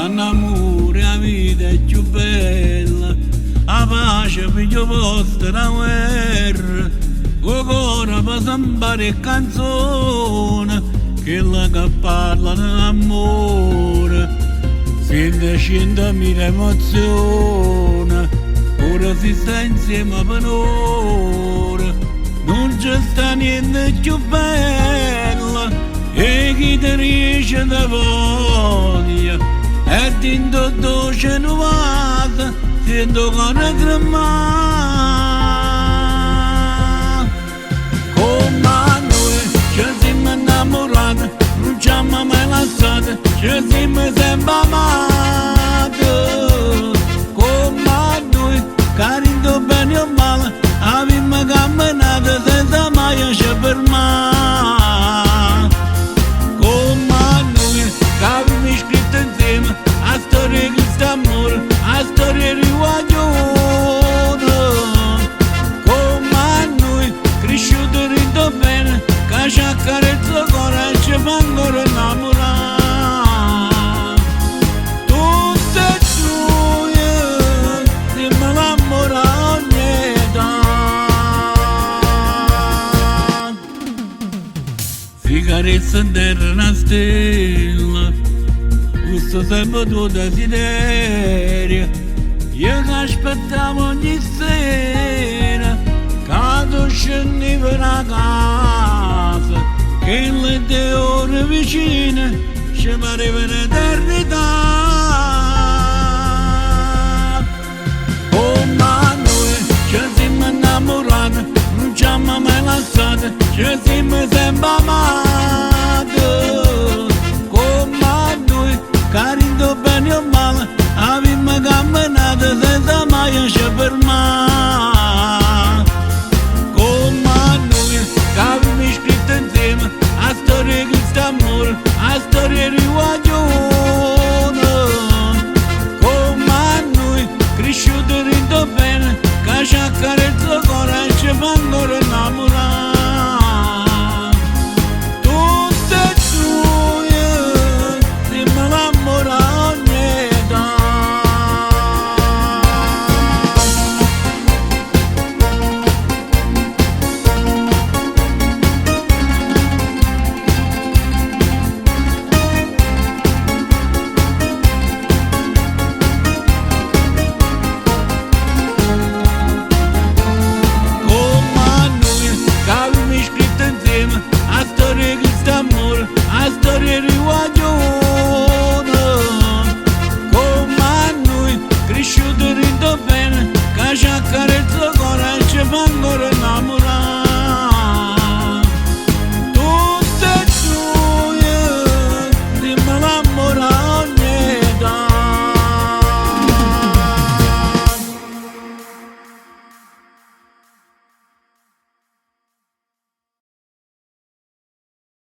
l'amore, la vita è più bella, la pace figlio vostro, la guerra, o cuore per sembare canzone, quella che parla dell'amore, sente 100.000 emozioni, ora si sta insieme per ora, non c'è sta niente più bello, e chi ti riesce da voglia, e dentro dolce nuova, sento cuore tremare. Come noi ci siamo innamorati, non ci abbiamo mai lasciati, ci siamo sempre amati. Come noi, carino bene o male, abbiamo camminato senza mai ci fermare. Come noi, che abbiamo scritto insieme a storia di questo amore, a storia di guaglione. Come noi, cresciuto rito bene, che ci accarezza il cuore e ci fa ancora innamorare. Tutte e due, siamo l'amore a ogni età. Si carezza in terra una stella, questo sempre tuo desiderio, io che aspettavo ogni sera, quando scendevo da casa, che le 2 ore vicine ci pareva un'eternità. Come noi ci siamo innamorati, non ci abbiamo mai lasciati, ci siamo sempre amati. Come noi, carino bene o male, abbiamo camminato senza mai ci fermare. Come noi, che abbiamo scritto insieme a storia di questo amore, a storia di guaglione. Come noi, cresciuto rito bene, che ci accarezza il cuore e ci fa ancora innamorare.